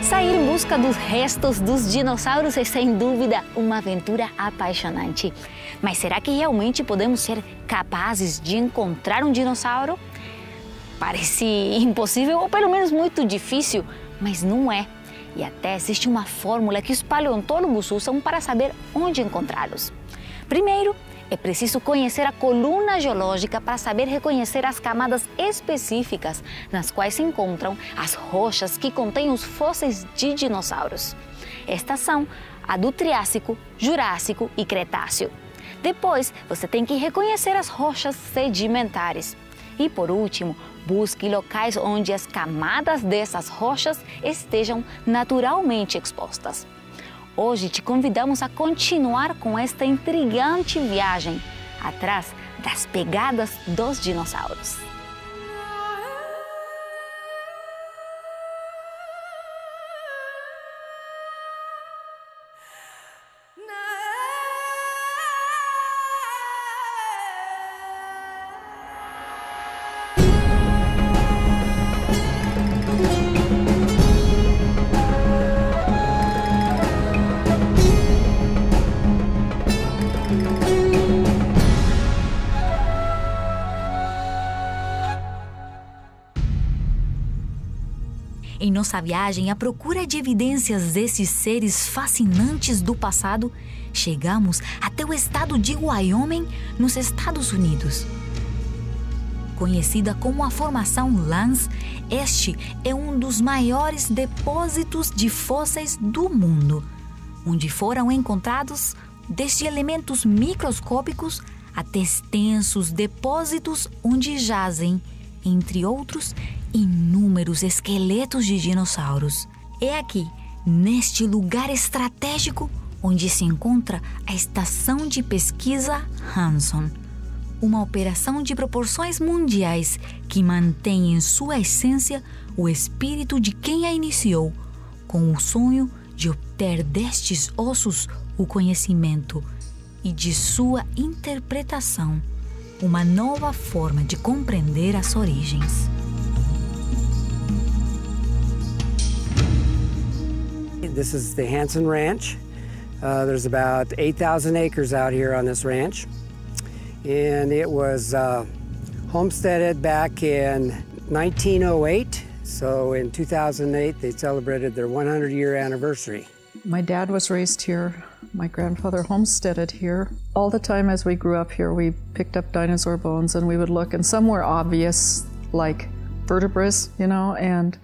Sair em busca dos restos dos dinossauros é, sem dúvida, uma aventura apaixonante. Mas será que realmente podemos ser capazes de encontrar um dinossauro? Parece impossível ou pelo menos muito difícil, mas não é. E até existe uma fórmula que os paleontólogos usam para saber onde encontrá-los. Primeiro, é preciso conhecer a coluna geológica para saber reconhecer as camadas específicas nas quais se encontram as rochas que contêm os fósseis de dinossauros. Estas são a do Triássico, Jurássico e Cretáceo. Depois, você tem que reconhecer as rochas sedimentares. E por último, busque locais onde as camadas dessas rochas estejam naturalmente expostas. Hoje te convidamos a continuar com esta intrigante viagem atrás das pegadas dos dinossauros. Em nossa viagem à procura de evidências desses seres fascinantes do passado, chegamos até o estado de Wyoming, nos Estados Unidos. Conhecida como a Formação Lance, este é um dos maiores depósitos de fósseis do mundo, onde foram encontrados desde elementos microscópicos até extensos depósitos onde jazem, entre outros, inúmeros esqueletos de dinossauros. É aqui, neste lugar estratégico, onde se encontra a Estação de Pesquisa Hanson, uma operação de proporções mundiais que mantém em sua essência o espírito de quem a iniciou, com o sonho de obter destes ossos o conhecimento e de sua interpretação, uma nova forma de compreender as origens. This is the Hanson Ranch. There's about 8,000 acres out here on this ranch. And it was homesteaded back in 1908. So in 2008, they celebrated their 100-year anniversary. My dad was raised here. My grandfather homesteaded here. All the time as we grew up here, we picked up dinosaur bones and we would look, and some were obvious, like vertebrae, you know, and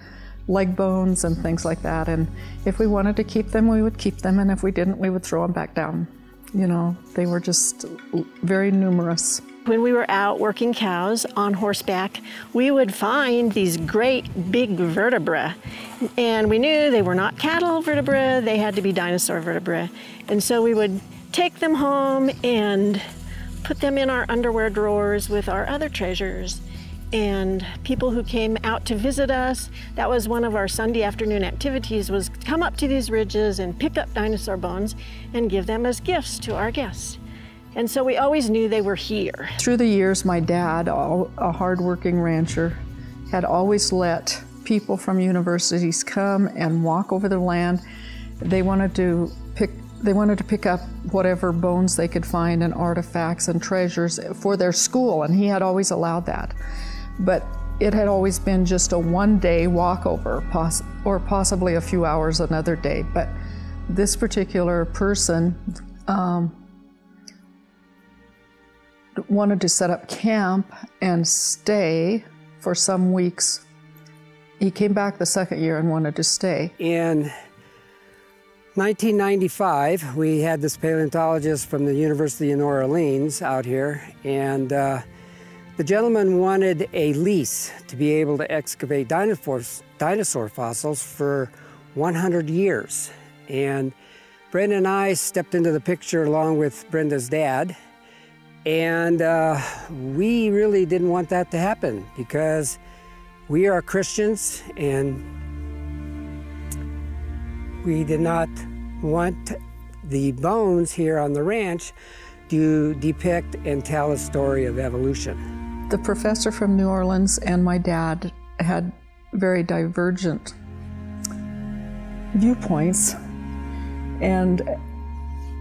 leg bones and things like that. And if we wanted to keep them, we would keep them, and if we didn't, we would throw them back down. You know, they were just very numerous. When we were out working cows on horseback, we would find these great big vertebrae. And we knew they were not cattle vertebrae, they had to be dinosaur vertebrae. And so we would take them home and put them in our underwear drawers with our other treasures. And people who came out to visit us, that was one of our Sunday afternoon activities, was come up to these ridges and pick up dinosaur bones and give them as gifts to our guests. And so we always knew they were here. Through the years, my dad, a hard-working rancher, had always let people from universities come and walk over the land. They wanted to pick up whatever bones they could find and artifacts and treasures for their school, and he had always allowed that. But it had always been just a one-day walkover, or possibly a few hours another day. But this particular person wanted to set up camp and stay for some weeks. He came back the second year and wanted to stay. In 1995, we had this paleontologist from the University of New Orleans out here, and the gentleman wanted a lease to be able to excavate dinosaur fossils for 100 years. And Brenda and I stepped into the picture along with Brenda's dad. And we really didn't want that to happen because we are Christians and we did not want the bones here on the ranch to depict and tell a story of evolution. The professor from New Orleans and my dad had very divergent viewpoints. And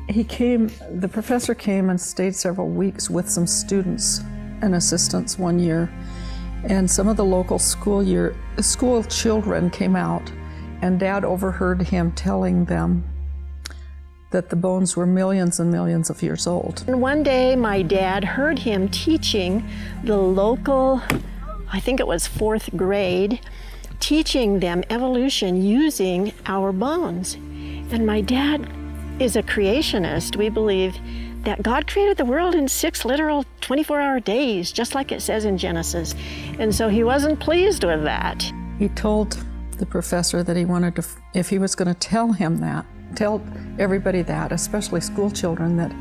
the professor came and stayed several weeks with some students and assistants one year. And some of the local school children came out, and Dad overheard him telling them that the bones were millions and millions of years old. And one day my dad heard him teaching the local, I think it was 4th grade, teaching them evolution using our bones. And my dad is a creationist. We believe that God created the world in 6 literal 24-hour days, just like it says in Genesis. And so he wasn't pleased with that. He told the professor that he wanted to, if he was going to tell him that, tell everybody that, especially school children, that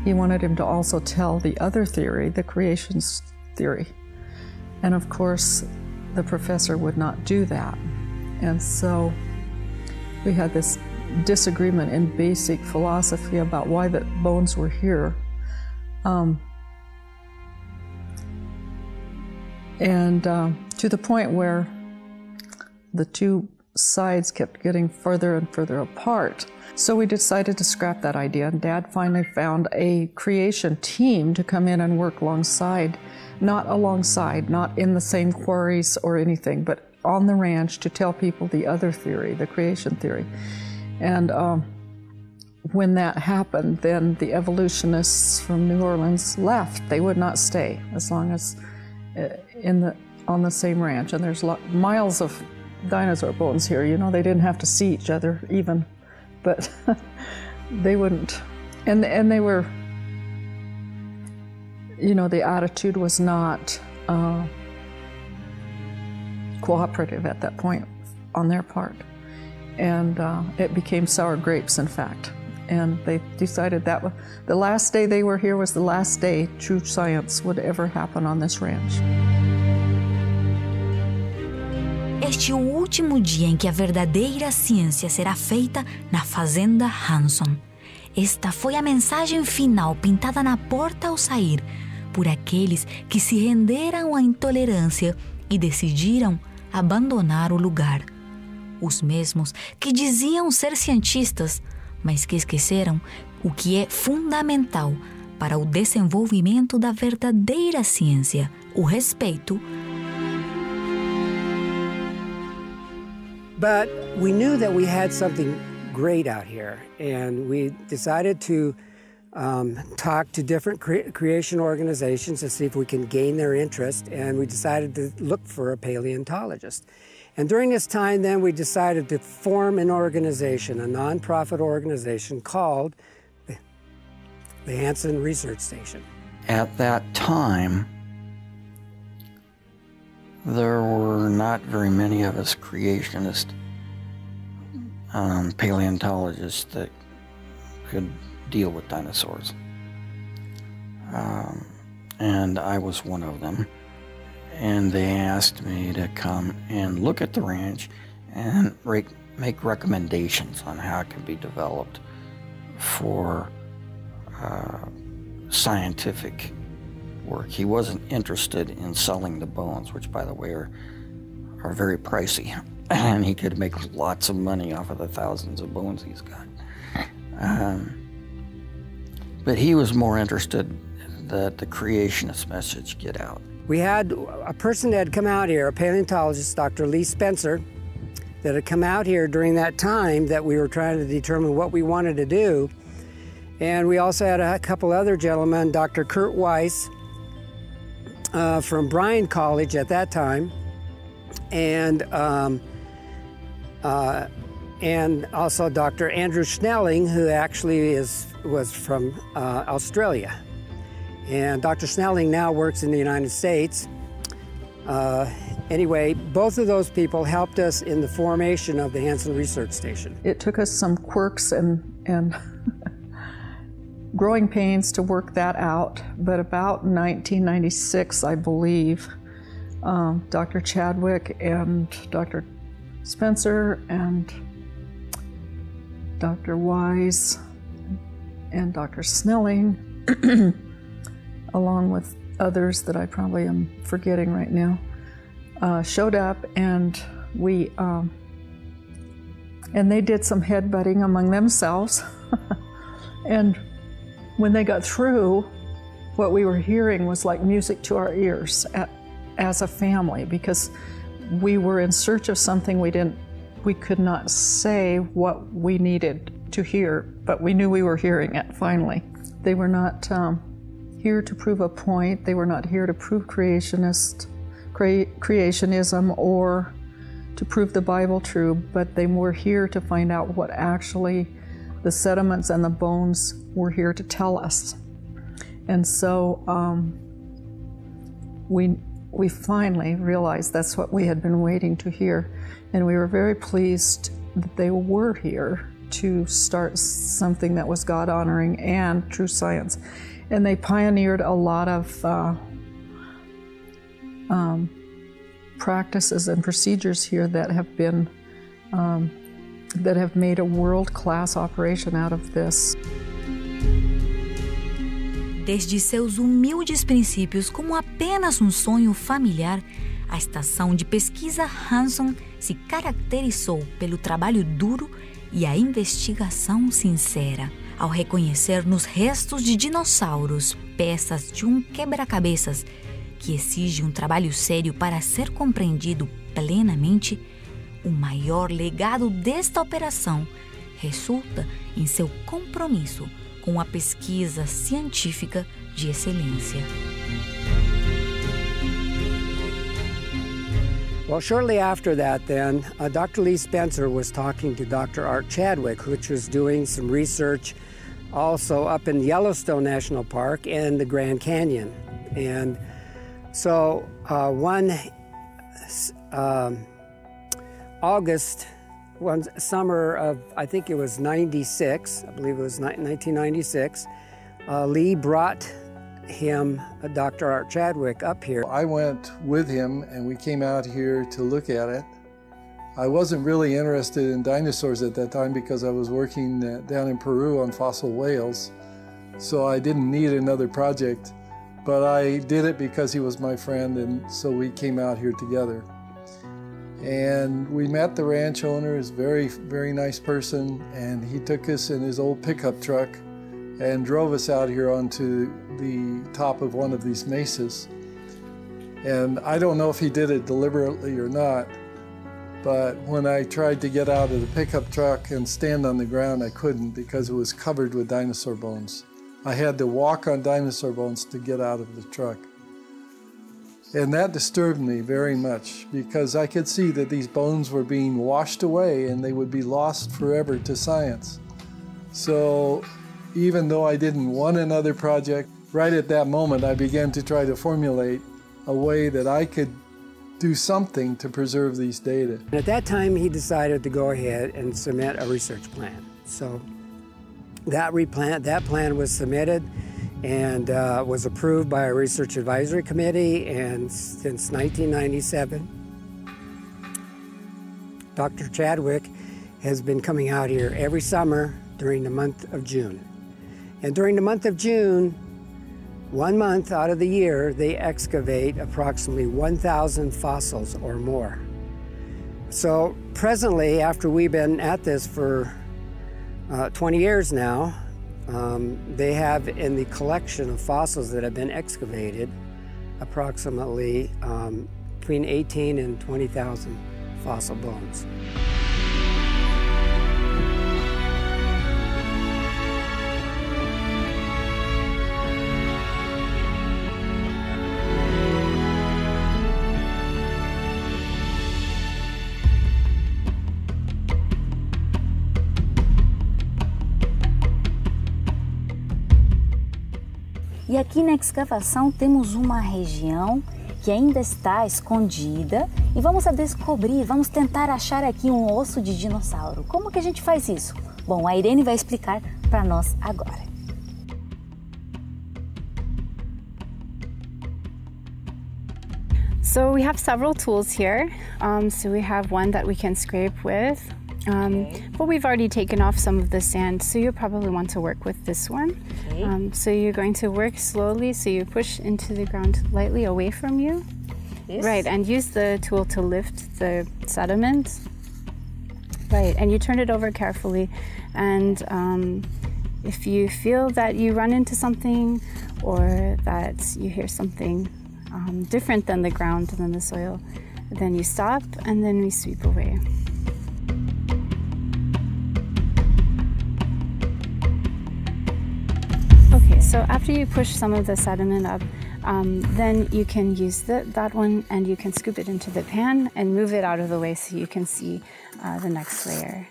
he wanted him to also tell the other theory, the creationist theory. And of course, the professor would not do that. And so we had this disagreement in basic philosophy about why the bones were here. To the point where the two sides kept getting further and further apart. So we decided to scrap that idea, and Dad finally found a creation team to come in and work alongside, not in the same quarries or anything, but on the ranch to tell people the other theory, the creation theory. And when that happened, then the evolutionists from New Orleans left. They would not stay as long as on the same ranch. And there's miles of dinosaur bones here. You know, they didn't have to see each other even, but they wouldn't. And they were, you know, the attitude was not cooperative at that point on their part. And it became sour grapes, in fact. And they decided that the last day they were here was the last day true science would ever happen on this ranch. Este é o último dia em que a verdadeira ciência será feita na Fazenda Hanson. Esta foi a mensagem final pintada na porta ao sair por aqueles que se renderam à intolerância e decidiram abandonar o lugar. Os mesmos que diziam ser cientistas, mas que esqueceram o que é fundamental para o desenvolvimento da verdadeira ciência, o respeito. But we knew that we had something great out here, and we decided to talk to different creation organizations to see if we can gain their interest, and we decided to look for a paleontologist. And during this time, then, we decided to form an organization, a nonprofit organization called the Hansen Research Station. At that time, there were not very many of us creationist paleontologists that could deal with dinosaurs. And I was one of them. And they asked me to come and look at the ranch and make recommendations on how it can be developed for scientific work. He wasn't interested in selling the bones, which, by the way, are very pricey. And he could make lots of money off of the thousands of bones he's got. But he was more interested that the creationist message get out. We had a person that had come out here, a paleontologist, Dr. Lee Spencer, that had come out here during that time that we were trying to determine what we wanted to do. And we also had a couple other gentlemen, Dr. Kurt Weiss from Bryan College at that time, and also Dr. Andrew Snelling, who actually was from Australia. And Dr. Snelling now works in the United States. Anyway, both of those people helped us in the formation of the Hansen Research Station. It took us some quirks and growing pains to work that out, but about 1996, I believe, Dr. Chadwick and Dr. Spencer and Dr. Wise and Dr. Snelling, along with others that I probably am forgetting right now, showed up, and we And they did some headbutting among themselves. And when they got through, what we were hearing was like music to our ears as a family, because we were in search of something we could not say what we needed to hear, but we knew we were hearing it finally. They were not here to prove a point. They were not here to prove creationism or to prove the Bible true, but they were here to find out what actually the sediments and the bones were here to tell us. And so we finally realized that's what we had been waiting to hear. And we were very pleased that they were here to start something that was God-honoring and true science. And they pioneered a lot of practices and procedures here that have been that have made a world-class operation out of this. Desde seus humildes princípios como apenas sonho familiar, a estação de pesquisa Hanson se caracterizou pelo trabalho duro e a investigação sincera. Ao reconhecer nos restos de dinossauros peças de quebra-cabeças que exige trabalho sério para ser compreendido plenamente, o maior legado desta operação resulta em seu compromisso com a pesquisa científica de excelência. Well, shortly after that then, Dr. Lee Spencer was talking to Dr. Art Chadwick, which was doing some research also up in Yellowstone National Park and the Grand Canyon. And so one summer of, I think it was 96, I believe it was 1996, Lee brought him, Dr. Art Chadwick, up here. I went with him and we came out here to look at it. I wasn't really interested in dinosaurs at that time because I was working down in Peru on fossil whales, so I didn't need another project, but I did it because he was my friend, and so we came out here together. And we met the ranch owner, he's a very, very nice person, and he took us in his old pickup truck and drove us out here onto the top of one of these mesas. And I don't know if he did it deliberately or not, but when I tried to get out of the pickup truck and stand on the ground, I couldn't because it was covered with dinosaur bones. I had to walk on dinosaur bones to get out of the truck. And that disturbed me very much because I could see that these bones were being washed away and they would be lost forever to science. So even though I didn't want another project, right at that moment I began to try to formulate a way that I could do something to preserve these data. And at that time he decided to go ahead and submit a research plan. So that plan was submitted and was approved by a research advisory committee, and since 1997, Dr. Chadwick has been coming out here every summer during the month of June. And during the month of June, 1 month out of the year, they excavate approximately 1,000 fossils or more. So presently, after we've been at this for 20 years now, they have in the collection of fossils that have been excavated approximately between 18 and 20,000 fossil bones. E aqui na escavação temos uma região que ainda está escondida e vamos descobrir, vamos tentar achar aqui um osso de dinossauro. Como que a gente faz isso? Bom, a Irene vai explicar para nós agora. So we have several tools here. So we have one that we can scrape with. But we've already taken off some of the sand, so you probably want to work with this one. Okay. So you're going to work slowly, so you push into the ground lightly away from you. Yes. Right, and use the tool to lift the sediment. Right, and you turn it over carefully, and if you feel that you run into something or that you hear something different than the ground, than the soil, then you stop and then we sweep away. Okay, so after you push some of the sediment up, then you can use that one and you can scoop it into the pan and move it out of the way so you can see the next layer.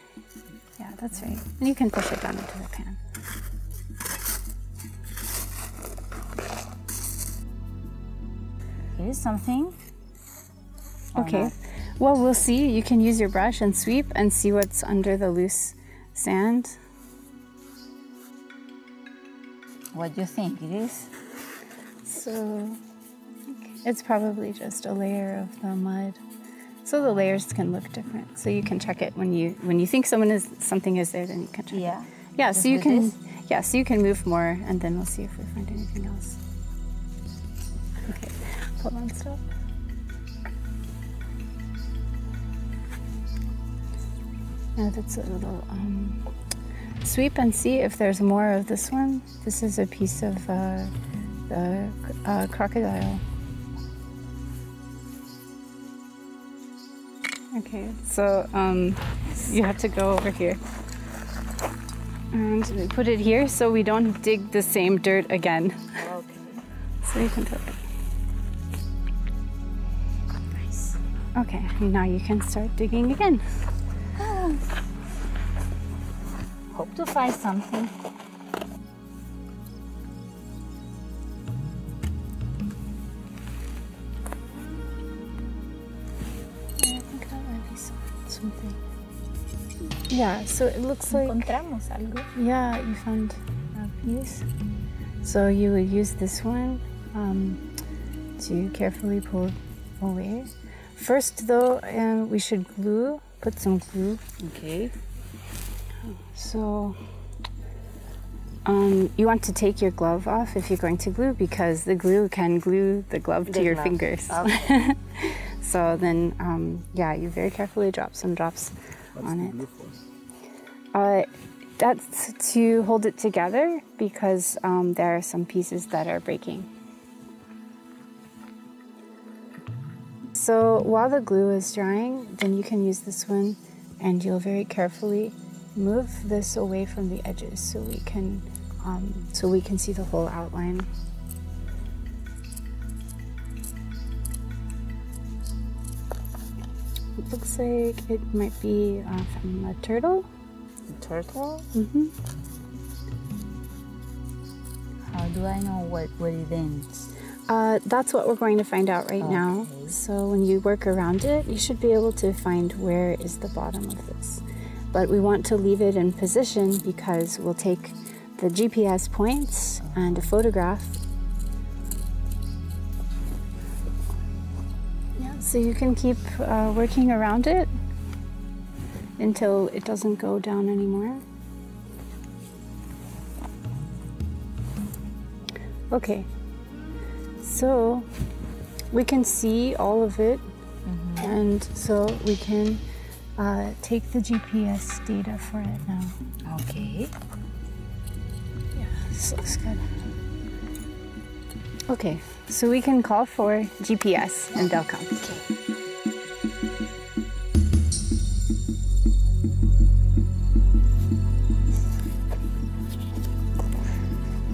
Yeah, that's right. And you can push it down into the pan. Here's something. Okay, well, we'll see. You can use your brush and sweep and see what's under the loose sand. What do you think it is? So it's probably just a layer of the mud. So the layers can look different. So you can check it when you think something is there, then you can check it. Yeah, so you can so you can move more and then we'll see if we find anything else. Okay, hold on, stop. Now that's a little sweep and see if there's more of this one. This is a piece of the crocodile. Okay, so you have to go over here. And we put it here so we don't dig the same dirt again. Okay. So you can put it. Nice. Okay, now you can start digging again. Oh. Hope to find something. I think that might be something. Yeah, so it looks like... Encontramos algo. Yeah, you found a piece. So you would use this one to carefully pull away. First though, we should put some glue. Okay. So you want to take your glove off if you're going to glue because the glue can glue the glove to your fingers. Okay. So then, yeah, you very carefully drop some drops on it. That's to hold it together because there are some pieces that are breaking. So while the glue is drying, then you can use this one and you'll very carefully move this away from the edges so we can see the whole outline. It looks like it might be from a turtle. A turtle? Mm-hmm. How do I know what it ends? That's what we're going to find out right now. So when you work around it, you should be able to find where is the bottom of this. But we want to leave it in position because we'll take the GPS points and a photograph. Yeah, so you can keep working around it until it doesn't go down anymore. Okay, so we can see all of it, and so we can take the GPS data for it now. Okay. Yeah, this looks good. Okay, so we can call for GPS and they'll come.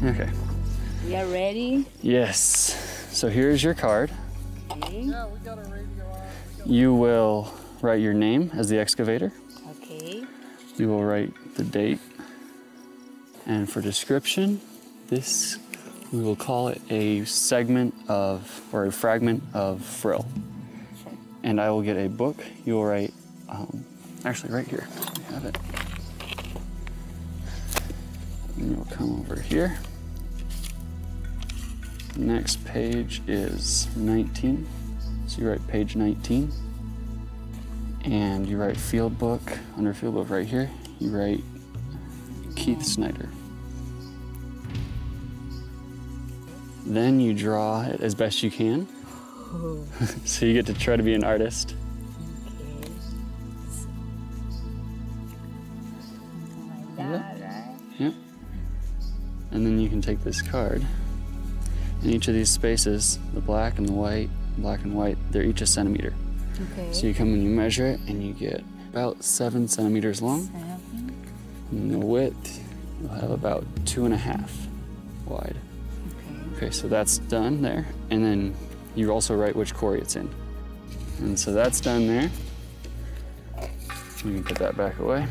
Okay. We are ready. Yes. So here's your card. Okay. Yeah, we got a radio on. You will write your name as the excavator. Okay. You will write the date. And for description, this, we will call it a segment of, or a fragment of frill. And I will get a book. You will write, actually right here, we have it. And you'll come over here. Next page is 19. So you write page 19. And you write field book. Under field book right here, you write Keith Snyder. Then you draw it as best you can. So you get to try to be an artist. Okay. And then you can take this card. In each of these spaces, the black and the white, black and white, they're each a centimeter. Okay. So you come and you measure it, and you get about 7 centimeters long. And the width, you'll have about 2.5 wide. Okay, so that's done there. And then you also write which quarry it's in. And so that's done there. You can put that back away.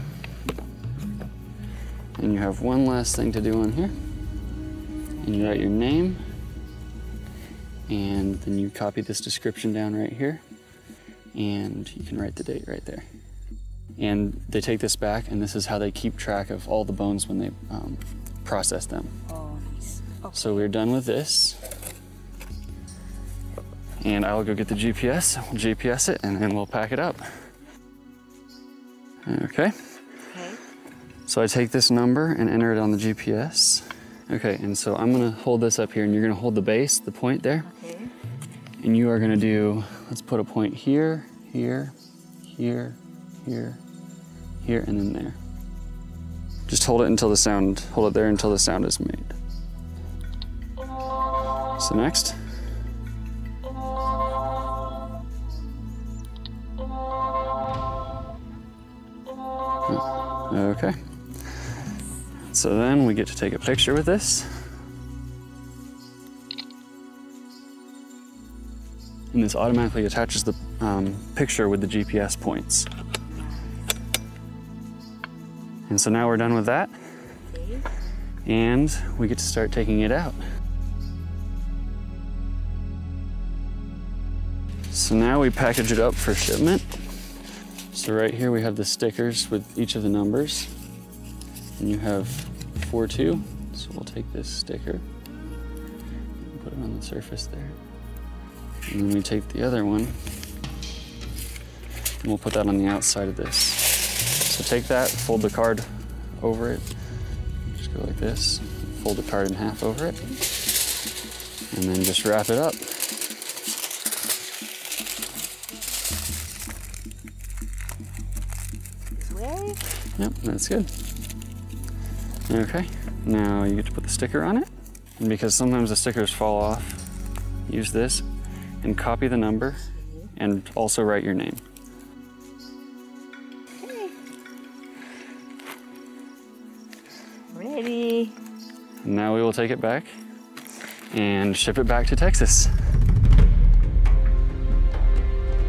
And you have one last thing to do on here. And you write your name. And then you copy this description down right here. And you can write the date right there. And they take this back, and this is how they keep track of all the bones when they process them. Oh, nice. Okay. So we're done with this. And I'll go get the GPS, we'll GPS it, and then we'll pack it up. Okay. So I take this number and enter it on the GPS. Okay, and so I'm gonna hold this up here, and you're gonna hold the base, the point there. Okay. And you are gonna do, let's put a point here, here, here, here, here, and then there. Just hold it until the sound, hold it there until the sound is made. So next. Okay. So then we get to take a picture with this. And this automatically attaches the picture with the GPS points. And so now we're done with that. And we get to start taking it out. So now we package it up for shipment. So right here we have the stickers with each of the numbers. And you have 42. So we'll take this sticker and put it on the surface there. And then we take the other one and we'll put that on the outside of this. So take that, fold the card over it. Just go like this, fold the card in half over it, and then just wrap it up. Yep, that's good. Okay, now you get to put the sticker on it. And because sometimes the stickers fall off, use this and copy the number and also write your name. Okay. Ready. Now we will take it back and ship it back to Texas.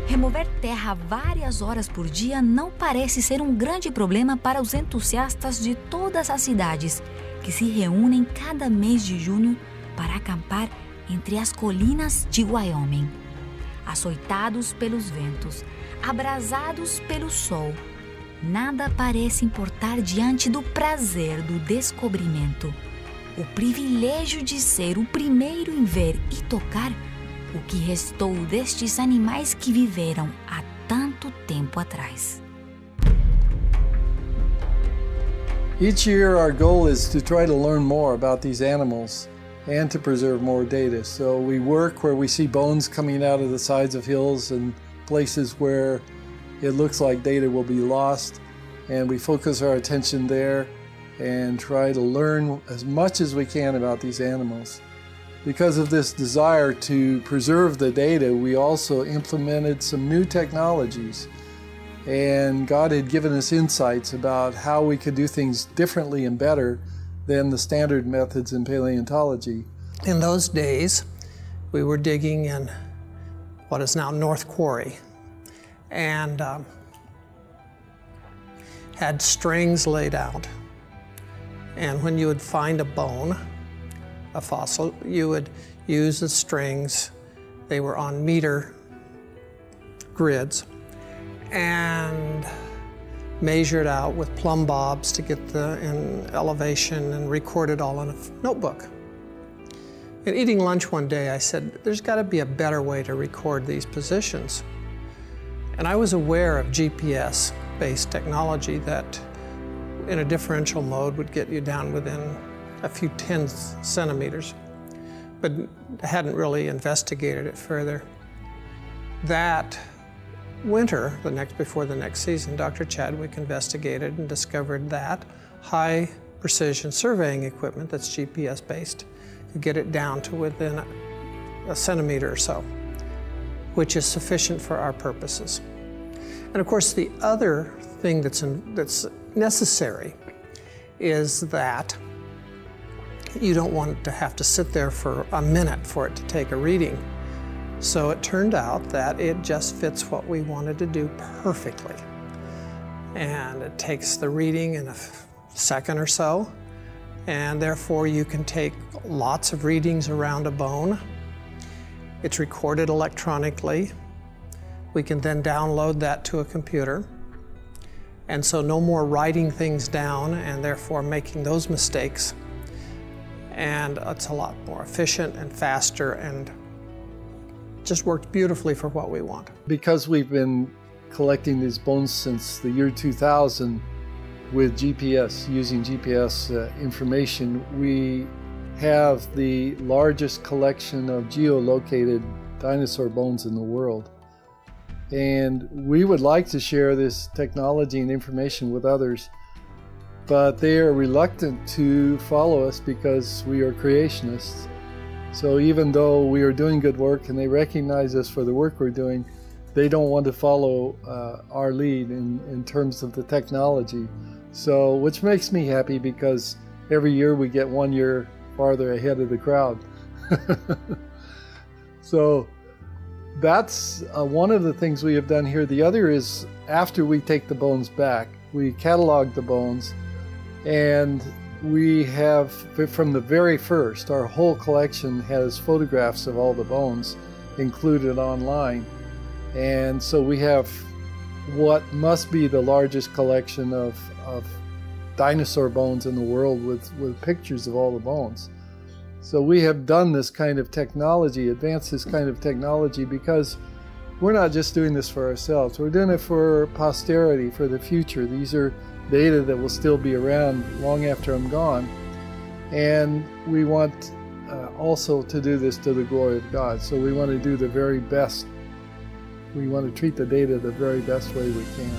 Remover terra várias horas por dia não parece ser um grande problema para os entusiastas de todas as cidades que se reúnem cada mês de junho para acampar entre as colinas de Wyoming. Açoitados pelos ventos, abrasados pelo sol, nada parece importar diante do prazer do descobrimento, o privilégio de ser o primeiro em ver e tocar o que restou destes animais que viveram há tanto tempo atrás. Each year our goal is to try to learn more about these animals and to preserve more data. So we work where we see bones coming out of the sides of hills and places where it looks like data will be lost, and we focus our attention there and try to learn as much as we can about these animals. Because of this desire to preserve the data, we also implemented some new technologies. And God had given us insights about how we could do things differently and better than the standard methods in paleontology. In those days, we were digging in what is now North Quarry, and had strings laid out. And when you would find a bone, a fossil, you would use the strings. They were on meter grids, and measure it out with plumb bobs to get the elevation and record it all in a notebook. And eating lunch one day, I said, there's got to be a better way to record these positions. And I was aware of GPS-based technology that in a differential mode would get you down within a few tenths centimeters, but hadn't really investigated it further. That winter, before the next season, Dr. Chadwick investigated and discovered that high precision surveying equipment that's GPS based to get it down to within a centimeter or so, which is sufficient for our purposes. And of course, the other thing that's necessary is that you don't want to have to sit there for a minute for it to take a reading. So it turned out that it just fits what we wanted to do perfectly. And it takes the reading in a second or so, and therefore you can take lots of readings around a bone. It's recorded electronically. We can then download that to a computer. And so no more writing things down and therefore making those mistakes. And it's a lot more efficient and faster and just worked beautifully for what we want. Because we've been collecting these bones since the year 2000 with GPS, using GPS information, we have the largest collection of geolocated dinosaur bones in the world. And we would like to share this technology and information with others, but they are reluctant to follow us because we are creationists. So even though we are doing good work and they recognize us for the work we're doing, they don't want to follow our lead in terms of the technology. So, which makes me happy because every year we get 1 year farther ahead of the crowd. So that's one of the things we have done here. The other is after we take the bones back, we catalog the bones, and we have, from the very first, our whole collection has photographs of all the bones included online. And so we have what must be the largest collection of dinosaur bones in the world with pictures of all the bones. So we have done this kind of technology, advanced this kind of technology, because we're not just doing this for ourselves. We're doing it for posterity, for the future. These are data that will still be around long after I'm gone. And we want also to do this to the glory of God. So we want to do the very best. We want to treat the data the very best way we can.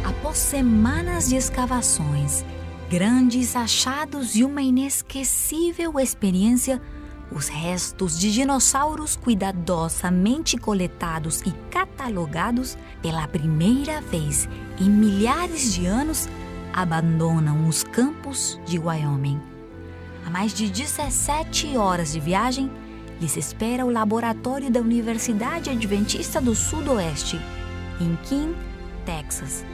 Após semanas de escavações, grandes achados e uma inesquecível experiência, os restos de dinossauros cuidadosamente coletados e catalogados pela primeira vez em milhares de anos abandonam os campos de Wyoming. A mais de 17 horas de viagem, lhes espera o laboratório da Universidade Adventista do Sudoeste, em Keene, Texas,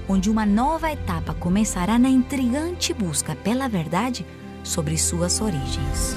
onde uma nova etapa começará na intrigante busca pela verdade sobre suas origens.